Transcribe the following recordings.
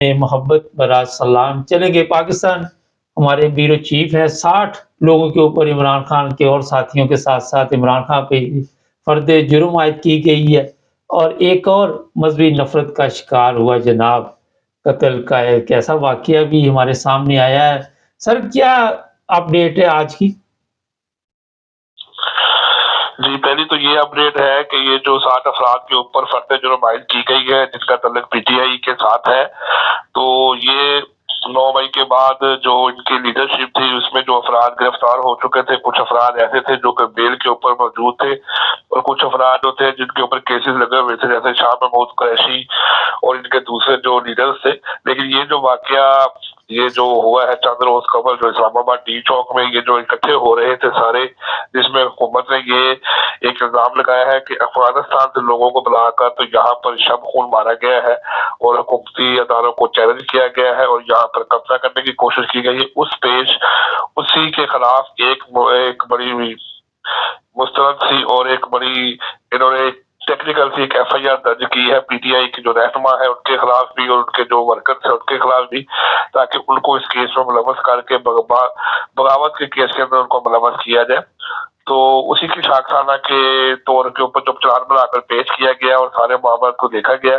मोहब्बत बरा सलाम चले गए पाकिस्तान। हमारे ब्यूरो चीफ हैं, 60 लोगों के ऊपर इमरान खान के और साथियों के साथ-साथ इमरान खान पे फर्द जुर्म आयद की गई है और एक और मज़हबी नफ़रत का शिकार हुआ जनाब, कत्ल का एक ऐसा वाक़या भी हमारे सामने आया है। सर क्या अपडेट है आज की? जी, पहली तो ये अपडेट है कि ये जो 60 अफराद के ऊपर फर्द जुर्म आयद की गई है, जिनका तल्लुक पीटीआई के साथ है, तो ये 9 मई के बाद जो इनकी लीडरशिप थी, उसमें जो अफराद गिरफ्तार हो चुके थे, कुछ अफराद ऐसे थे जो कि बेल के ऊपर मौजूद थे और कुछ अफराद जो थे जिनके ऊपर केसेस लगे हुए थे, जैसे शाह महमूद कुरैशी और इनके दूसरे जो लीडर्स थे। लेकिन ये जो वाकया ये जो हुआ है चंद रोज कबल, जो इस्लामाबाद डी चौक में ये जो इकट्ठे हो रहे थे सारे, जिसमें हुकूमत ने ये एक इल्जाम लगाया है कि अफगानिस्तान से लोगों को बुलाकर तो यहाँ पर शब खून मारा गया है और हुकूमती अदारों को चैलेंज किया गया है और यहाँ पर कब्जा करने की कोशिश की गई है। उसी के खिलाफ एक बड़ी मुस्तरद सी और एक बड़ी इन्होंने टेक्निकल सी एक एफआईआर दर्ज की है पीटीआई की जो रहनुमा है उनके खिलाफ भी और उनके जो वर्कर्स है उनके खिलाफ भी, ताकि उनको इस केस में मुलव्वस करके बगावत के केस के अंदर उनको मुलव्वस किया जाए। तो उसी की साखियाना के तौर के ऊपर जब चालान बनाकर पेश किया गया और सारे मामला को देखा गया,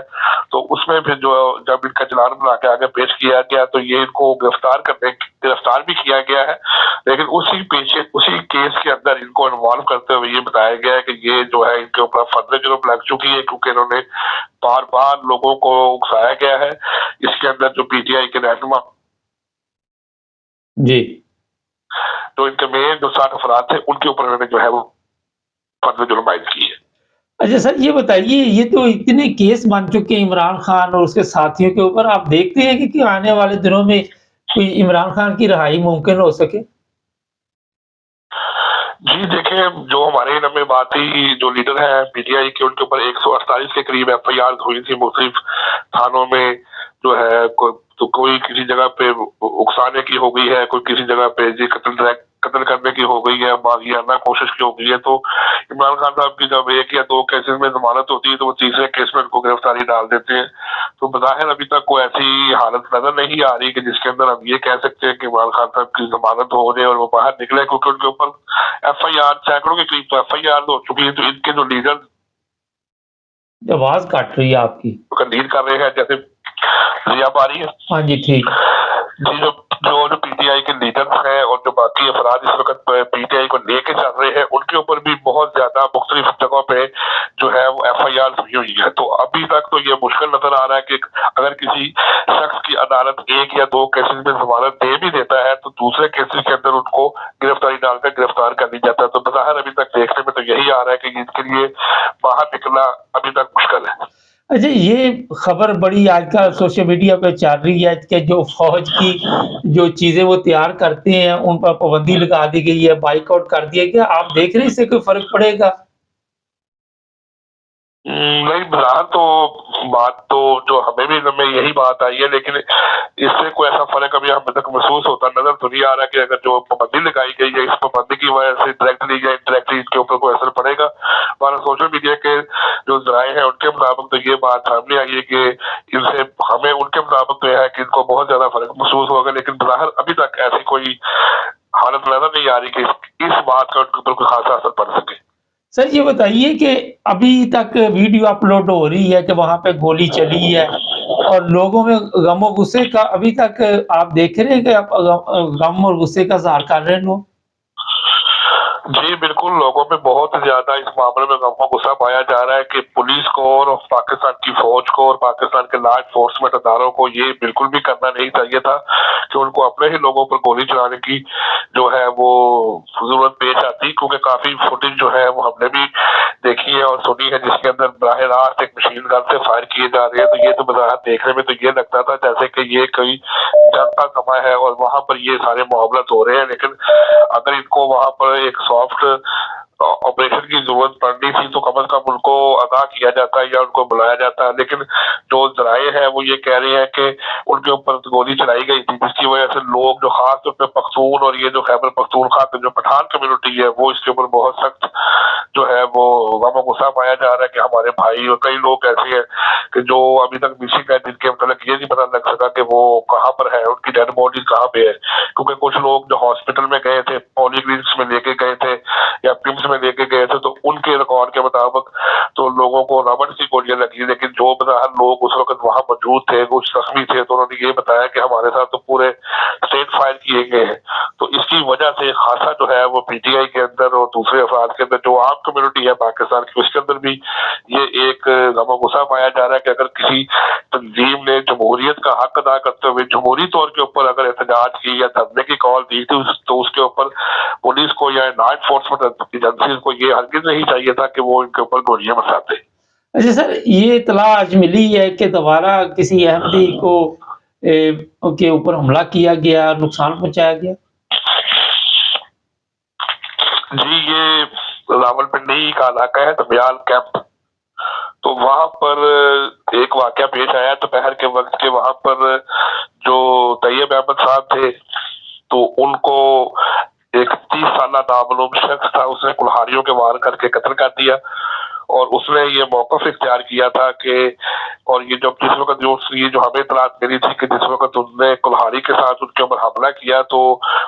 तो उसमें फिर जो जब इनका चालान बना के आगे पेश किया गया तो ये इनको गिरफ्तार भी किया गया है। लेकिन उसी केस के अंदर इनको इन्वॉल्व करते हुए ये बताया गया है कि ये जो है इनके ऊपर फर्द जुर्म लग चुकी है, क्योंकि इन्होंने बार बार लोगों को उकसाया गया है। इसके अंदर जो पीटीआई के रहनुमा जी, तो इनके मेन जो 60 अफराद थे उनके ऊपर इन्होंने जो है वो फर्द जुर्म आयद की है। अच्छा सर ये बताइए, ये तो इतने केस बन चुके हैं इमरान खान और उसके साथियों के ऊपर, आप देखते हैं कि आने वाले दिनों में कोई इमरान खान की रिहाई मुमकिन हो सके? जी देखिए, जो हमारे नंबर बात थी, जो लीडर है पीटीआई के उनके ऊपर 148 के करीब एफआईआर हुई थी मुख्तलिफ थानों में, जो है कोई किसी जगह पे उकसाने की हो गई है, कोई किसी जगह पे जी कत्ल करने की हो गई है, मारियाना कोशिश की हो गई है। तो इमरान खान साहब की जब 1 या 2 केसेस में जमानत होती है तो वो तीसरे केस में उनको गिरफ्तारी डाल देते हैं। तो बज़ाहिर अभी तक कोई ऐसी हालत नजर नहीं आ रही कि जिसके अंदर हम ये कह सकते हैं कि इमरान खान साहब की जमानत हो जाए और वो बाहर निकले, क्योंकि उनके ऊपर एफआईआर सैकड़ों के करीब तो एफआईआर हो चुकी है। तो इनके जो लीडर आवाज काट रही है आपकी। कंडील कर रहे हैं, जैसे अब आ रही है? हाँ जी, ठीक। जी, जो पीटीआई के लीडर्स हैं और जो बाकी अफराद इस वक्त पीटीआई को लेके चल रहे हैं, उनके ऊपर भी बहुत ज्यादा मुख्तलिफ जगहों पे जो है वो एफआईआर हुई हुई है। तो अभी तक तो ये मुश्किल नजर आ रहा है कि अगर किसी शख्स की अदालत 1 या 2 केसेस में जमानत दे भी देता है तो दूसरे केसेस के अंदर उनको गिरफ्तारी डालकर गिरफ्तार कर दी जाता है। तो बज़ाहिर अभी तक देखने में तो यही आ रहा है कि इनके लिए बाहर निकलना अभी तक मुश्किल है। अच्छा, ये खबर बड़ी आजकल सोशल मीडिया पे चल रही है कि जो फौज की जो चीजें वो तैयार करते हैं उन पर पाबंदी लगा दी गई है, बाइकआउट कर दिया गया। आप देख रहे हैं इससे कोई फर्क पड़ेगा? नहीं, बज़ाहिर तो बात तो जो हमें भी में यही बात आई है, लेकिन इससे कोई ऐसा फर्क अभी हमें तक महसूस होता नजर तो नहीं आ रहा कि अगर जो पाबंदी लगाई गई है इस पाबंदी की वजह से डायरेक्टली या इनडायरेक्टली इसके ऊपर कोई असर पड़ेगा। हमारा सोशल मीडिया के जो जराए हैं उनके मुताबिक तो ये बात सामने आई है कि इनसे हमें उनके मुताबिक तो यह है कि इनको बहुत ज्यादा फर्क महसूस होगा, लेकिन बज़ाहिर अभी तक ऐसी कोई हालत नजर नहीं आ रही कि इस बात का उनके ऊपर कोई खासा असर पड़ सके। सर ये बताइए कि अभी तक वीडियो अपलोड हो रही है कि वहां पे गोली चली है और लोगों में गम और गुस्से का अभी तक आप देख रहे हैं कि आप गम और गुस्से का इज़हार कर रहे हैं लोग? जी बिल्कुल, लोगों में बहुत ज्यादा इस मामले में गम और गुस्सा पाया जा रहा है कि पुलिस को और पाकिस्तान की फौज को और पाकिस्तान के लॉ एनफोर्समेंट अदारों को ये बिल्कुल भी करना नहीं चाहिए था कि उनको अपने ही लोगों पर गोली चलाने की जो है वो जरूरत पेश आती, क्योंकि काफी फुटेज जो है वो हमने भी देखी है और सुनी है जिसके अंदर बराह रास्त एक मशीन गन से फायर किए जा रहे हैं। तो ये तो बज़ाहिर देखने में तो ये लगता था जैसे कि ये कोई जंग का समय है और वहां पर ये सारे मुकाबला हो रहे हैं। लेकिन अगर इनको वहां पर एक सॉफ्ट ऑपरेशन की जरूरत पड़नी थी तो कम से कम उनको आगाह किया जाता है या उनको बुलाया जाता है, लेकिन जो जराए हैं वो ये कह रहे हैं कि उनके ऊपर गोली चलाई गई थी, जिसकी वजह से लोग जो खास तौर पे पख्तून और ये जो खैबर पख्तूनख्वा की जो पठान कम्युनिटी है वो इसके ऊपर बहुत सख्त जो है वो गम गुस्सा पाया जा रहा है कि हमारे भाई, और कई लोग ऐसे हैं कि जो अभी तक मिसिंग है, जिनके मतलब ये नहीं पता लग सका कि वो कहाँ पर है, उनकी डेड बॉडी कहाँ पे है, क्योंकि कुछ लोग जो हॉस्पिटल में गए थे, पॉलीक्लिनिक्स में लेके गए थे या पिम्स में लेके गए थे, तो उनके रिकॉर्ड के मुताबिक तो लोगों को रबड़ की गोलियां लगी, लेकिन जो बहर लोग उस वक्त वहां मौजूद थे, कुछ जख्मी थे, तो उन्होंने ये बताया कि हमारे साथ तो पूरे स्टेट फायर किए गए हैं। तो इसकी वजह से खासा जो है वो पीटीआई के अंदर और दूसरे अफराद के अंदर जो आम कम्युनिटी है पाकिस्तान की, उसके अंदर भी ये एक गम गुस्सा पाया जा रहा है कि अगर किसी तंजीम ने जमहूरियत का हक अदा करते हुए जमहूरी तौर के ऊपर अगर एहतजाज की या धरने की कॉल दी थी, तो उसके ऊपर पुलिस को या लॉ एनफोर्समेंट एजेंसीज को ये हरगिज नहीं चाहिए था कि वो इनके ऊपर गोलियां बरसाते। अच्छा सर, ये इत्तला आज मिली है कि दोबारा किसी अहमदी को के ऊपर हमला किया गया, नुकसान पहुंचाया गया? जी, ये रावलपिंडी का इलाका है, दमियाल कैंप, तो वहां पर एक वाकया पेश आया दोपहर के वक्त के, वहां पर जो तैयब अहमद साहब थे तो उनको एक 30 साल नामालूम शख्स था, उसने कुल्हाड़ियों के वार करके कत्ल कर दिया, और उसने ये मौक़िफ़ इख्तियार किया था कि, और ये जब जिस वक्त जो हमें इत्तलात मिली थी कि जिस वक्त उसने कुल्हाड़ी के साथ उनके ऊपर हमला किया तो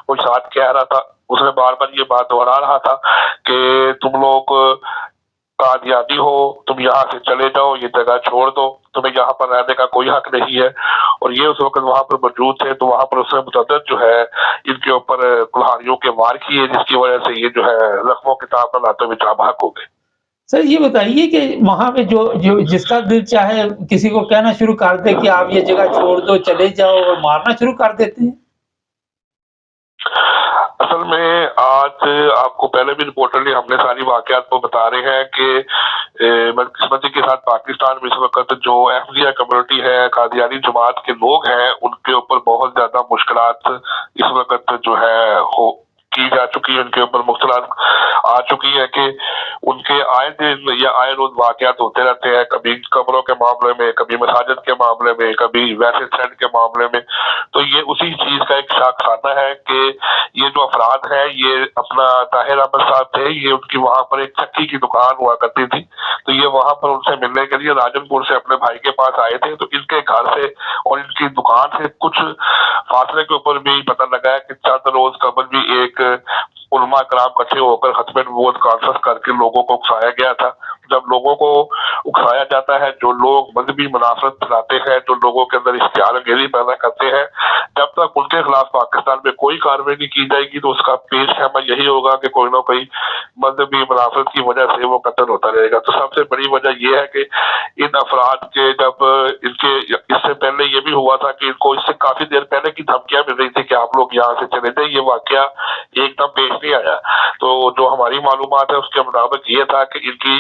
वो साथ कह रहा था, उसने बार बार ये बात दोहरा रहा था कि तुम लोग कादियानी हो, तुम यहाँ से चले जाओ, ये जगह छोड़ दो, तुम्हें यहाँ पर रहने का कोई हक नहीं है। और ये उस वक्त वहां पर मौजूद थे, तो वहां पर उसने मुतअद्दिद जो है इनके ऊपर कुल्हाड़ियों के वार किए, जिसकी वजह से ये जो है जख्मों के ताब पर लाते हुए जाबाक हो गए। सर ये बताइए कि वहां पे जो जो जिसका दिल चाहे किसी को कहना शुरू कर दे कि आप ये जगह छोड़ दो, चले जाओ, और मारना शुरू कर देते हैं। असल में आज आपको पहले भी रिपोर्टर ने हमने सारी वाकयात को बता रहे हैं कि बदकिस्मती के साथ पाकिस्तान में इस वक्त जो अहमदिया कम्युनिटी है, कादियानी जमात के लोग हैं, उनके ऊपर बहुत ज्यादा मुश्किलात इस वक्त जो है हो की जा चुकी है, उनके ऊपर मुख्तलिफ आ चुकी है कि उनके आए दिन या आए रोज वाकयात होते रहते हैं, कभी कब्रों के मामले में, कभी मसाजिद के मामले में, कभी वैसे थ्रेड के मामले में। तो ये उसी चीज का एक शाखाना है कि ये जो अफराद है, ये अपना ताहिर अहमद साहब थे, ये उनकी वहां पर एक चक्की की दुकान हुआ करती थी, तो ये वहां पर उनसे मिलने के लिए राजनपुर से अपने भाई के पास आए थे। तो इनके घर से और इनकी दुकान से कुछ फासले के ऊपर भी पता लगा है कि चंद रोज कबल भी एक उलमा कराम इकट्ठे होकर खत्मे नबूवत कॉन्फ्रेंस करके लोगों को उकसाया गया था। जब लोगों को उकसाया जाता है, जो लोग मजहबी मुनाफरत फैलाते हैं, जो लोगों के अंदर इश्तिहारगिरी पैदा करते हैं, जब तक उनके खिलाफ पाकिस्तान में कोई कार्रवाई नहीं की जाएगी तो उसका पेश खैमा यही होगा कि कोई ना कोई मजहबी मुनाफरत की वजह से वो कत्ल होता रहेगा। तो सबसे बड़ी वजह यह है कि इन अफराद के जब इनके इससे पहले ये भी हुआ था कि इनको इससे काफी देर पहले की धमकियां मिल रही थी कि आप लोग यहाँ से चले जाए, ये वाकया एकदम पेश नहीं आया। तो जो हमारी मालूमात है उसके मुताबिक ये था कि इनकी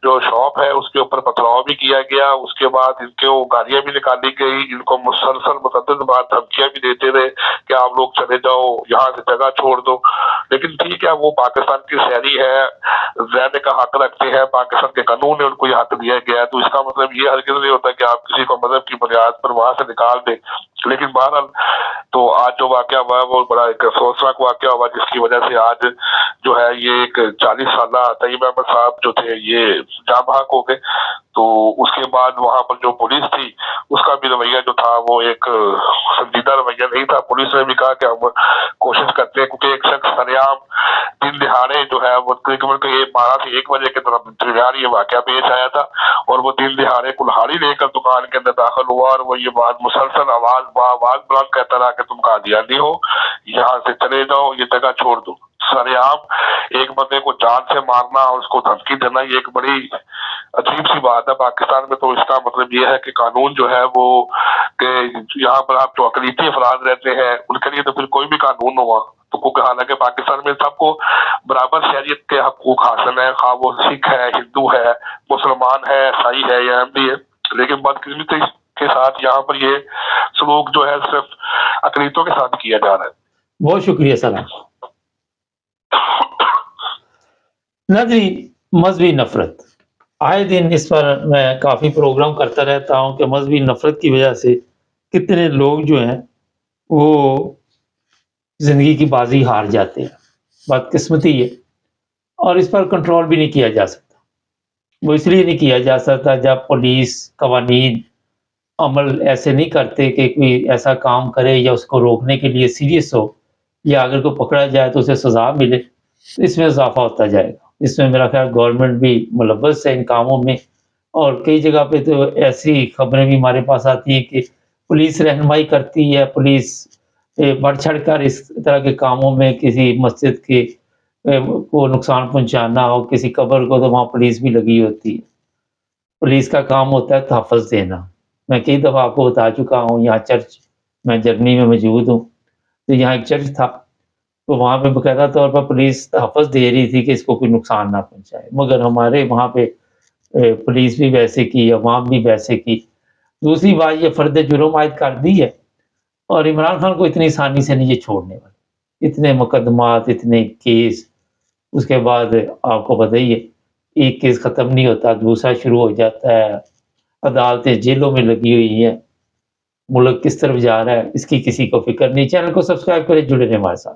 जो शॉप है उसके ऊपर पथराव भी किया गया, उसके बाद इनके वो गाड़ियां भी निकाली गई, इनको मुसलसल मुतअद्दिद बार धमकियां भी देते रहे कि आप लोग चले जाओ, यहाँ से जगह छोड़ दो। लेकिन ठीक है, वो पाकिस्तान की शहरी है, रहने का हक रखते हैं, पाकिस्तान के कानून ने उनको ये हक दिया गया है, तो इसका मतलब ये हरगिज़ नहीं होता कि आप किसी को मजहब की बुनियाद पर वहां से निकाल दें। लेकिन बहरहाल तो आज जो वाकया हुआ वो बड़ा एक अफसोसनाक वाकया हुआ, जिसकी वजह से आज जो है ये एक 40 साल तैयब अहमद साहब जो थे ये जाँ बहक हो गए। तो उसके बाद वहां पर जो पुलिस थी उसका भी रवैया जो था वो एक संजीदा रवैया नहीं था। पुलिस ने भी कहा कि हम कोशिश करते हैं, क्योंकि एक शख्स सरेआम दिन दिहाड़े जो है वो तकरीबन 12 से 1 बजे के दरमियान ये वाकया पेश आया था, और वो दिन दिहाड़े कुल्हाड़ी लेकर दुकान के अंदर दाखिल हुआ, और वो ये बात मुसलसल आवाज बुलंद कहता रहा कि तुम कादियानी हो, यहाँ से चले जाओ, ये जगह छोड़ दो। सरेआम एक बंदे को जान से मारना और उसको धमकी देना, ये एक बड़ी अजीब सी बात है पाकिस्तान में। तो इसका मतलब ये है कि कानून जो है वो कि यहाँ पर आप जो अकलीती अफराद रहते हैं उनके लिए तो फिर कोई भी कानून हुआ तो क्योंकि हालांकि पाकिस्तान में सबको बराबर शहरियत के हकूक हासिल है, खा वो सिख है, हिंदू है, मुसलमान है, ईसाई है या अहमदी है, लेकिन बदकिस्मती के साथ यहाँ पर ये सलूक जो है सिर्फ अकलीतों के साथ किया जा रहा है। बहुत शुक्रिया सर। नाज़रीन, मजहबी नफरत आए दिन इस पर मैं काफ़ी प्रोग्राम करता रहता हूँ कि मजहबी नफरत की वजह से कितने लोग जो हैं वो ज़िंदगी की बाजी हार जाते हैं। बदकिस्मती है और इस पर कंट्रोल भी नहीं किया जा सकता। वो इसलिए नहीं किया जा सकता जब पुलिस कवानीन अमल ऐसे नहीं करते कि कोई ऐसा काम करे या उसको रोकने के लिए सीरियस हो या अगर कोई पकड़ा जाए तो उसे सज़ा मिले, तो इसमें इज़ाफ़ा होता जाएगा। इसमें मेरा ख़्याल गवर्नमेंट भी मुलव्वस है इन कामों में और कई जगह पे तो ऐसी खबरें भी हमारे पास आती हैं कि पुलिस रहनुमाई करती है, पुलिस बढ़-चढ़ कर इस तरह के कामों में किसी मस्जिद के को नुकसान पहुँचाना हो, किसी कब्र को, तो वहाँ पुलिस भी लगी होती है। पुलिस का काम होता है तहफ़्फ़ुज़ देना। मैं कई दफ़ा आपको बता चुका हूँ, यहाँ चर्च मैं जर्मनी में मौजूद हूँ, तो यहाँ एक चर्च था, तो वहाँ पे बाकायदा तौर पर पुलिस तहफ़्फ़ुज़ दे रही थी कि इसको कोई नुकसान ना पहुँचाए। मगर हमारे वहाँ पे पुलिस भी वैसे की, अवाम भी वैसे की। दूसरी बात ये फ़र्द जुर्म आयद कर दी है और इमरान खान को इतनी आसानी से नहीं ये छोड़ने वाले। इतने मुकदमात, इतने केस, उसके बाद आपको पता ही है, एक केस ख़त्म नहीं होता, दूसरा शुरू हो जाता है। अदालतें जेलों में लगी हुई हैं। मुल्क किस तरफ जा रहा है, इसकी किसी को फ़िक्र नहीं। चैनल को सब्सक्राइब करें, जुड़े रहें हमारे साथ।